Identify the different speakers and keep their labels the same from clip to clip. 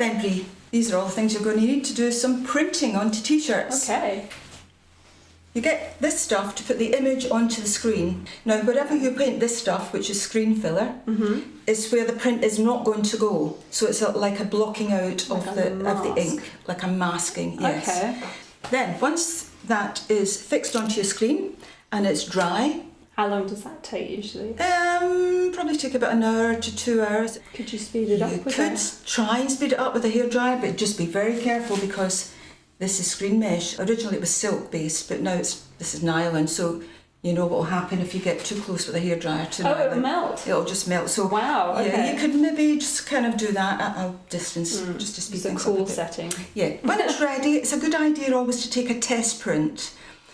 Speaker 1: then, Bree, these are all the things you're going to need to do some printing onto t-shirts.
Speaker 2: Okay.
Speaker 1: You get this stuff to put the image onto the screen. Now, wherever you paint this stuff, which is screen filler, is where the print is not going to go. So it's like a blocking out
Speaker 2: like
Speaker 1: of the ink, like a masking. Yes.
Speaker 2: Okay.
Speaker 1: Then, once that is fixed onto your screen and it's dry,
Speaker 2: How long does that take usually?
Speaker 1: probably take about an hour to 2 hours.
Speaker 2: Could you speed it up
Speaker 1: You
Speaker 2: with
Speaker 1: could
Speaker 2: it?
Speaker 1: try and speed it up with a hairdryer, but just be very careful because this is screen mesh. Originally it was silk based, but now this is nylon, so you know what will happen if you get too close with a hairdryer to nylon.
Speaker 2: It'll melt.
Speaker 1: It'll just melt. So
Speaker 2: Wow, okay.
Speaker 1: yeah, you could maybe just kind of do that at a distance, just to speed
Speaker 2: It's a
Speaker 1: things up a
Speaker 2: cool
Speaker 1: bit.
Speaker 2: setting.
Speaker 1: Yeah, when it's ready, it's a good idea always to take a test print.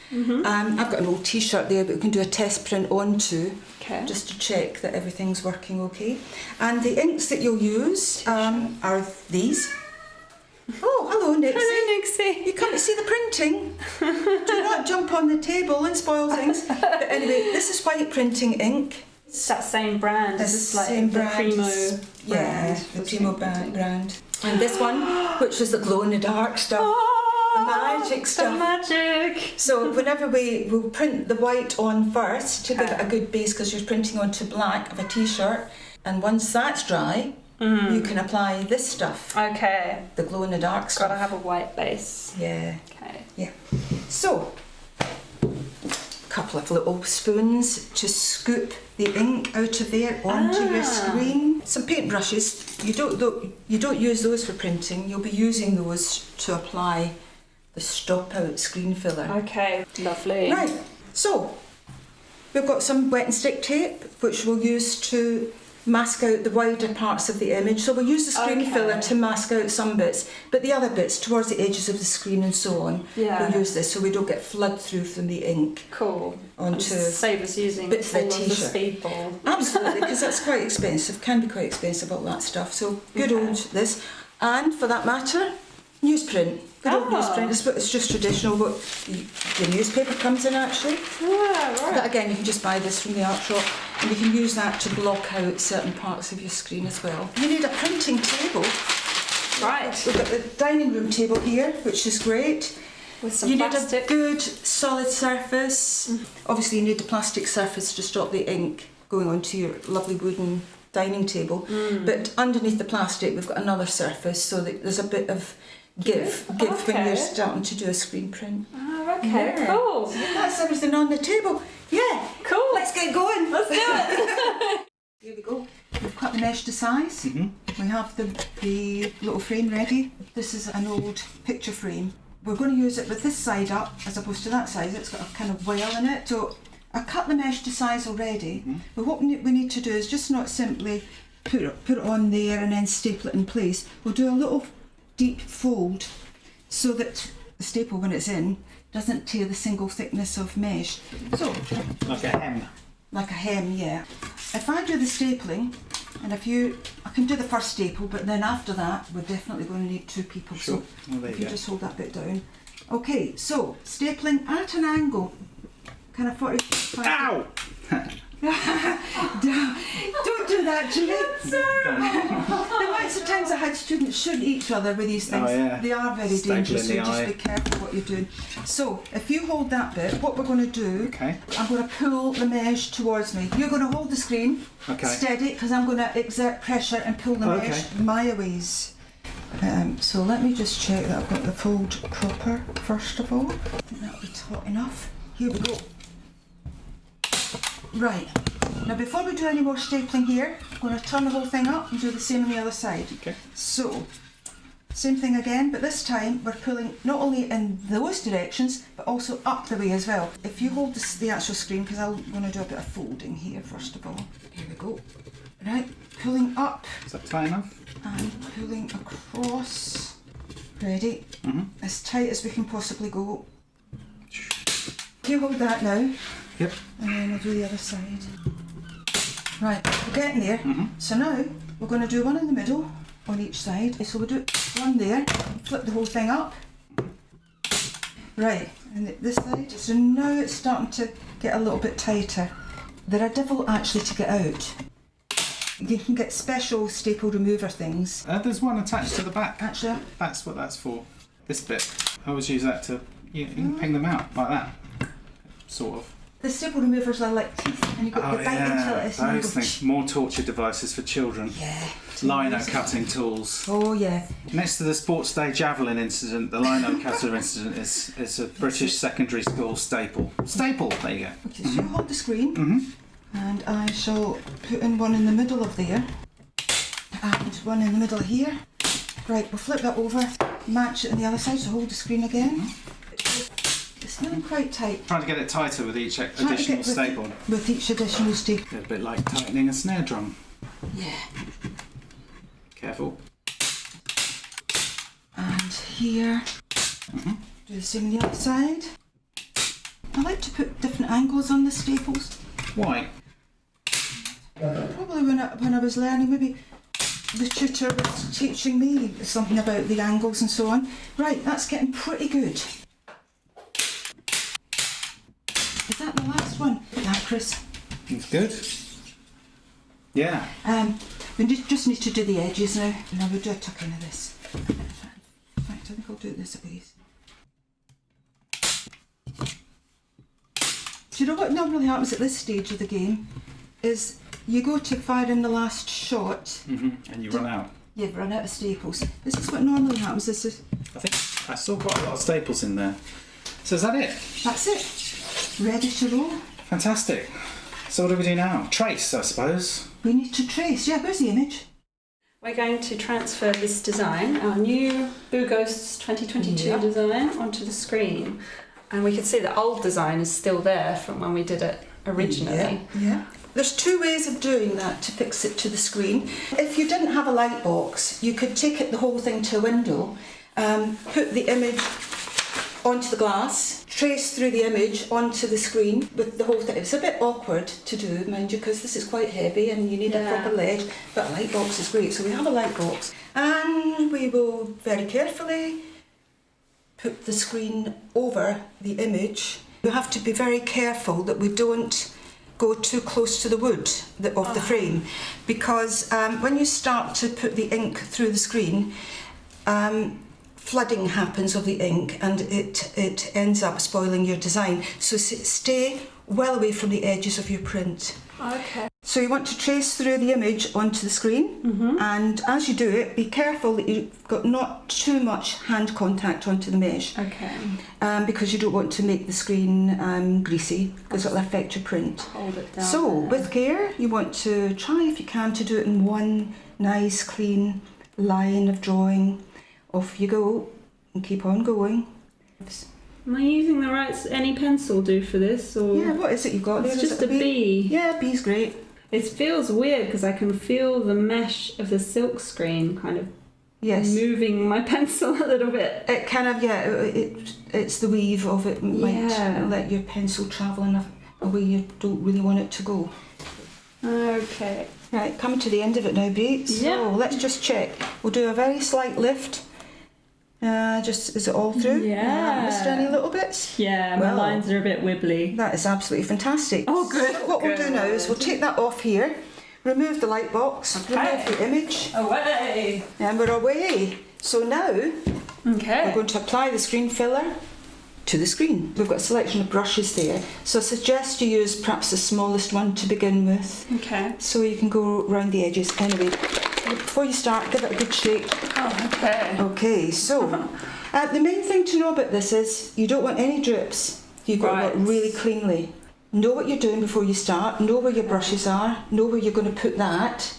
Speaker 1: I've got an old t-shirt there, but we can do a test print onto,
Speaker 2: Okay.
Speaker 1: just to check that everything's working okay. And the inks that you'll use are these. Oh, hello, Nixie.
Speaker 2: Hello, Nixie.
Speaker 1: You can't see the printing. Do not jump on the table and spoil things. But anyway, this is white printing ink.
Speaker 2: It's that same brand.
Speaker 1: It's
Speaker 2: It's
Speaker 1: the
Speaker 2: like
Speaker 1: same
Speaker 2: the
Speaker 1: brand.
Speaker 2: Primo
Speaker 1: Yeah,
Speaker 2: brand.
Speaker 1: the
Speaker 2: for
Speaker 1: Primo
Speaker 2: screen printing.
Speaker 1: brand. And this one, which is the glow-in-the-dark stuff.
Speaker 2: Oh,
Speaker 1: The magic stuff.
Speaker 2: The magic.
Speaker 1: So whenever we'll print the white on first to give it a good base, because you're printing onto black of a t-shirt, and once that's dry, you can apply this stuff,
Speaker 2: Okay.
Speaker 1: the glow-in-the-dark stuff.
Speaker 2: Gotta have a white base.
Speaker 1: Yeah,
Speaker 2: Okay.
Speaker 1: yeah. So, a couple of little spoons to scoop the ink out of there onto your screen. Some paintbrushes. You don't use those for printing. You'll be using those to apply the stop out screen filler.
Speaker 2: Okay. Lovely.
Speaker 1: Right, so we've got some wet and stick tape which we'll use to mask out the wider parts of the image. So we'll use the screen
Speaker 2: Okay.
Speaker 1: filler to mask out some bits, but the other bits towards the edges of the screen and so on,
Speaker 2: Yeah.
Speaker 1: we'll use this so we don't get flood through from the ink
Speaker 2: Cool.
Speaker 1: onto...
Speaker 2: And save us using
Speaker 1: bits of
Speaker 2: all
Speaker 1: the
Speaker 2: of the
Speaker 1: t-shirt.
Speaker 2: speedball.
Speaker 1: Absolutely, because that's quite expensive, can be quite expensive, all that stuff. So good
Speaker 2: Okay.
Speaker 1: old this, and for that matter, newsprint. Good old newsprint. It's just traditional, but the newspaper comes in actually.
Speaker 2: Yeah,
Speaker 1: But
Speaker 2: right.
Speaker 1: again, you can just buy this from the art shop, and you can use that to block out certain parts of your screen as well. You need a printing table.
Speaker 2: Right.
Speaker 1: We've got the dining room table here, which is great.
Speaker 2: With some
Speaker 1: You
Speaker 2: plastic.
Speaker 1: need a good solid surface. Obviously you need the plastic surface to stop the ink going onto your lovely wooden dining table. But underneath the plastic we've got another surface, so that there's a bit of give when
Speaker 2: Okay.
Speaker 1: you're starting to do a screen print.
Speaker 2: Oh, okay.
Speaker 1: Yeah.
Speaker 2: Cool.
Speaker 1: That's everything on the table. Yeah.
Speaker 2: Cool.
Speaker 1: Let's get going.
Speaker 2: Let's do it.
Speaker 1: Here we go. We've cut the mesh to size. We have the little frame ready. This is an old picture frame. We're going to use it with this side up as opposed to that side. It's got a kind of well in it. So I cut the mesh to size already. But what we need to do is just not simply put it on there and then staple it in place. We'll do a little deep fold so that the staple, when it's in, doesn't tear the single thickness of mesh. So,
Speaker 3: Like a hem.
Speaker 1: like a hem, yeah. If I do the stapling, and I can do the first staple, but then after that, we're definitely going to need two people.
Speaker 3: Sure.
Speaker 1: So
Speaker 3: Well, there
Speaker 1: if
Speaker 3: you
Speaker 1: you
Speaker 3: go.
Speaker 1: just hold that bit down. Okay, so stapling at an angle, kind of 45.
Speaker 3: Ow!
Speaker 1: Don't do that, Julie. The lots of times I had students shoot each other with these things.
Speaker 3: Oh, yeah.
Speaker 1: They are very
Speaker 3: Staple
Speaker 1: dangerous, so
Speaker 3: in the
Speaker 1: just
Speaker 3: eye.
Speaker 1: be careful what you're doing. So if you hold that bit, what we're going to do,
Speaker 3: Okay.
Speaker 1: I'm going to pull the mesh towards me. You're going to hold the screen
Speaker 3: Okay.
Speaker 1: steady, because I'm going to exert pressure and pull the mesh my ways. So let me just check that I've got the fold proper first of all. I think that'll be taut enough. Here we go. Right, now before we do any more stapling here, I'm going to turn the whole thing up and do the same on the other side.
Speaker 3: Okay.
Speaker 1: So, same thing again, but this time we're pulling not only in those directions, but also up the way as well. If you hold the actual screen, because I'm going to do a bit of folding here first of all. Here we go. Right, pulling up
Speaker 3: Is that tight enough?
Speaker 1: and pulling across. Ready? As tight as we can possibly go. You hold that now.
Speaker 3: Yep.
Speaker 1: And then I'll do the other side. Right, we're getting there. So now we're going to do one in the middle on each side. So we'll do one there, flip the whole thing up. Right, and this side. So now it's starting to get a little bit tighter. They're a devil actually to get out. You can get special staple remover things.
Speaker 3: There's one attached to the back.
Speaker 1: Actually,
Speaker 3: That's what that's for. This bit. I always use that to, you can ping them out like that. Sort of.
Speaker 1: the staple removers are like teeth, and you got the bite into it. And
Speaker 3: those things. More torture devices for children.
Speaker 1: Yeah.
Speaker 3: Lino cutting tools.
Speaker 1: Oh yeah.
Speaker 3: Next to the Sports Day javelin incident, the lino cutter incident is a British secondary school staple. Staple. There you go.
Speaker 1: Okay, so you hold the screen, and I shall put in one in the middle of there, and one in the middle here. Right, we'll flip that over, match it on the other side, so hold the screen again. It's not quite tight.
Speaker 3: Trying to get it tighter with each additional staple.
Speaker 1: With each additional staple.
Speaker 3: A bit like tightening a snare drum.
Speaker 1: Yeah.
Speaker 3: Careful.
Speaker 1: And here, do the same on the other side. I like to put different angles on the staples.
Speaker 3: Why?
Speaker 1: Probably when I was learning, maybe the tutor was teaching me something about the angles and so on. Right, that's getting pretty good. Is that the last one? Yeah, Chris.
Speaker 3: It's good. Yeah.
Speaker 1: We just need to do the edges now. Now we'll do a tuck into this. In fact, I think I'll do it this way. Do you know what normally happens at this stage of the game? Is you go to fire in the last shot.
Speaker 3: And you run out.
Speaker 1: You've run out of staples. This is what normally happens. This is.
Speaker 3: I think I saw quite a lot of staples in there. So is that it?
Speaker 1: That's it. Ready to roll.
Speaker 3: Fantastic. So what do we do now? Trace, I suppose.
Speaker 1: We need to trace. Yeah, where's the image?
Speaker 2: We're going to transfer this design, our new Boo Ghosts 2022 design, onto the screen. And we can see the old design is still there from when we did it originally.
Speaker 1: Yeah. There's two ways of doing that to fix it to the screen. If you didn't have a light box, you could take it the whole thing to a window, put the image onto the glass, trace through the image onto the screen with the whole thing. It's a bit awkward to do, mind you, because this is quite heavy and you need a proper ledge, but a light box is great. So we have a light box, and we will very carefully put the screen over the image. We have to be very careful that we don't go too close to the wood of the frame, because when you start to put the ink through the screen, flooding happens of the ink and it ends up spoiling your design. So stay well away from the edges of your print.
Speaker 2: Okay.
Speaker 1: So you want to trace through the image onto the screen, and as you do it, be careful that you've got not too much hand contact onto the mesh.
Speaker 2: Okay.
Speaker 1: Because you don't want to make the screen greasy, because it'll affect your print.
Speaker 2: Hold it down.
Speaker 1: So
Speaker 2: there.
Speaker 1: with care, you want to try, if you can, to do it in one nice clean line of drawing. Off you go, and keep on going.
Speaker 2: Am I using the right, any pencil do for this? Or
Speaker 1: Yeah, what is it you've got there?
Speaker 2: it's
Speaker 1: Is
Speaker 2: just
Speaker 1: it
Speaker 2: a bee.
Speaker 1: Yeah, B's great.
Speaker 2: It feels weird because I can feel the mesh of the silk screen kind of
Speaker 1: Yes.
Speaker 2: moving my pencil a little bit.
Speaker 1: It kind of, it's the weave of it might
Speaker 2: Yeah.
Speaker 1: let your pencil travel in a way you don't really want it to go.
Speaker 2: Okay.
Speaker 1: Right, coming to the end of it now, Bea. So
Speaker 2: Yeah.
Speaker 1: let's just check. We'll do a very slight lift. Just, is it all through?
Speaker 2: Yeah.
Speaker 1: Missed any little bits?
Speaker 2: Yeah, my
Speaker 1: Well.
Speaker 2: lines are a bit wibbly.
Speaker 1: That is absolutely fantastic.
Speaker 2: Oh, good,
Speaker 1: So what we'll do now is we'll take that off here, remove the light box, remove the image,
Speaker 2: Away!
Speaker 1: and we're away. So now
Speaker 2: Okay.
Speaker 1: we're going to apply the screen filler to the screen. We've got a selection of brushes there, so I suggest you use perhaps the smallest one to begin with,
Speaker 2: Okay.
Speaker 1: so you can go around the edges. Anyway, before you start, give it a good shake.
Speaker 2: Oh, okay.
Speaker 1: Okay, so the main thing to know about this is you don't want any drips. You've got to
Speaker 2: Right.
Speaker 1: work really cleanly. Know what you're doing before you start, know where your brushes are, know where you're going to put that.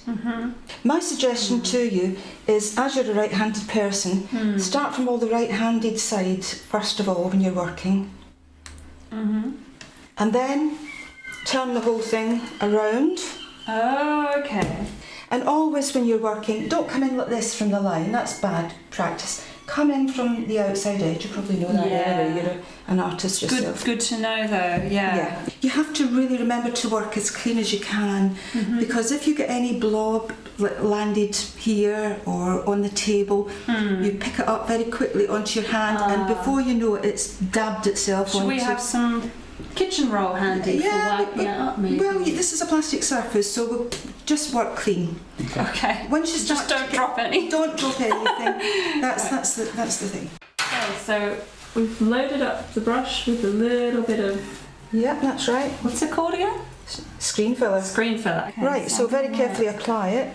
Speaker 1: My suggestion to you is, as you're a right-handed person, start from all the right-handed side first of all when you're working. And then turn the whole thing around.
Speaker 2: Oh, okay.
Speaker 1: And always when you're working, don't come in like this from the line, that's bad practice. Come in from the outside edge, you probably know that anyway, you're an artist yourself.
Speaker 2: Good to know though, yeah.
Speaker 1: You have to really remember to work as clean as you can, because if you get any blob landed here or on the table, you pick it up very quickly onto your hand, and before you know it, it's dabbed itself
Speaker 2: Should
Speaker 1: onto...
Speaker 2: we have some kitchen roll handy for wiping it up, maybe.
Speaker 1: Well, this is a plastic surface, so we'll just work clean.
Speaker 2: Okay.
Speaker 1: Once you
Speaker 2: Just don't drop any.
Speaker 1: Don't drop anything. That's the thing.
Speaker 2: Okay, so we've loaded up the brush with a little bit of,
Speaker 1: Yeah, that's right.
Speaker 2: what's it called again?
Speaker 1: Screen filler.
Speaker 2: Screen filler. Okay,
Speaker 1: Right, so very carefully apply it.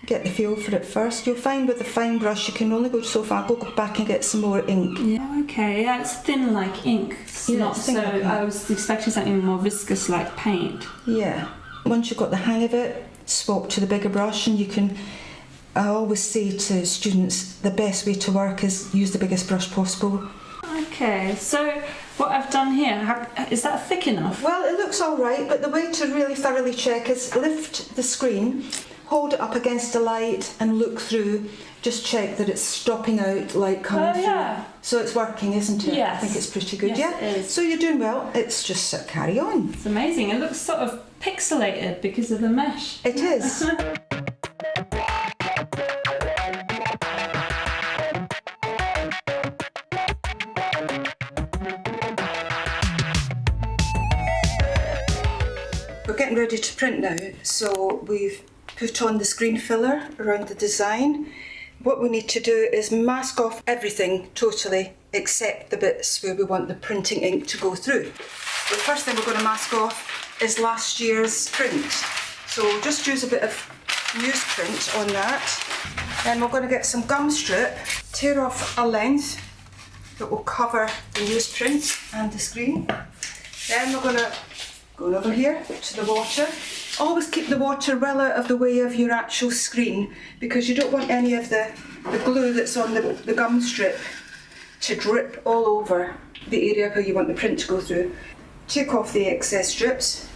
Speaker 1: Get the feel for it first. You'll find with the fine brush you can only go so far. Go back and get some more ink.
Speaker 2: Yeah, okay, yeah, it's thin like ink. It's
Speaker 1: Yeah,
Speaker 2: not
Speaker 1: it's thin
Speaker 2: so,
Speaker 1: like ink.
Speaker 2: I was expecting something more viscous like paint.
Speaker 1: Yeah. Once you've got the hang of it, swap to the bigger brush, and you can. I always say to students the best way to work is use the biggest brush possible.
Speaker 2: Okay, so what I've done here, is that thick enough?
Speaker 1: Well, it looks all right, but the way to really thoroughly check is lift the screen, hold it up against the light and look through. Just check that it's stopping out, light coming through.
Speaker 2: Yeah.
Speaker 1: So it's working, isn't it?
Speaker 2: Yes.
Speaker 1: I think it's pretty good,
Speaker 2: Yes,
Speaker 1: yeah?
Speaker 2: it is.
Speaker 1: So you're doing well. It's just carry on.
Speaker 2: It's amazing. It looks sort of pixelated because of the mesh.
Speaker 1: It is. We're getting ready to print now, so we've put on the screen filler around the design. What we need to do is mask off everything totally except the bits where we want the printing ink to go through. The first thing we're going to mask off is last year's print. So we'll just use a bit of newsprint on that. Then we're going to get some gum strip, tear off a length that will cover the newsprint and the screen. Then we're going to go over here to the water. Always keep the water well out of the way of your actual screen because you don't want any of the glue that's on the gum strip to drip all over the area where you want the print to go through. Take off the excess strips.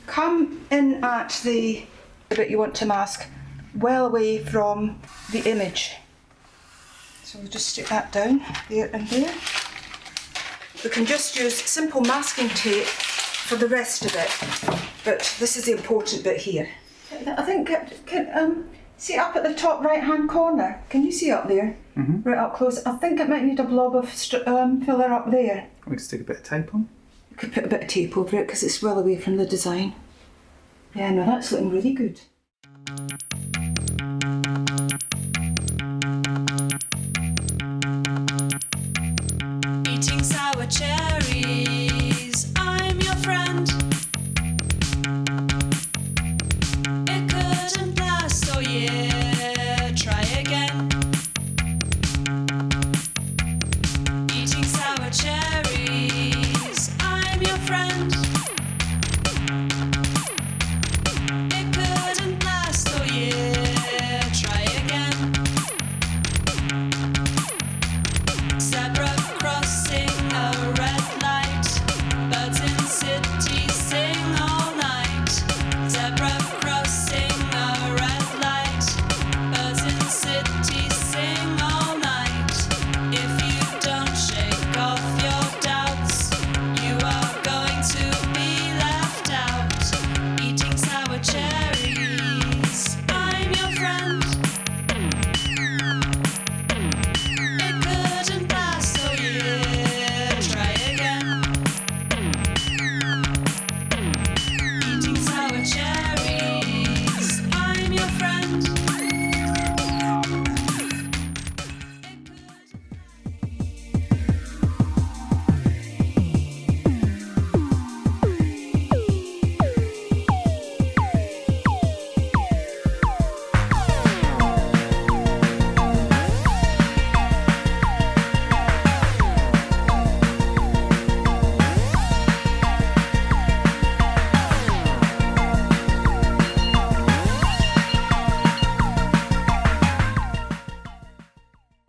Speaker 1: Come in at the bit you want to mask well away from the image. So we'll just stick that down there and there. We can just use simple masking tape for the rest of it, but this is the important bit here. I think, see up at the top right hand corner, can you see up there? Mm-hmm. Right up close, I think it might need a blob of filler up there.
Speaker 3: We can stick a bit of tape on.
Speaker 1: You could put a bit of tape over it because it's well away from the design. Yeah, no, that's looking really good.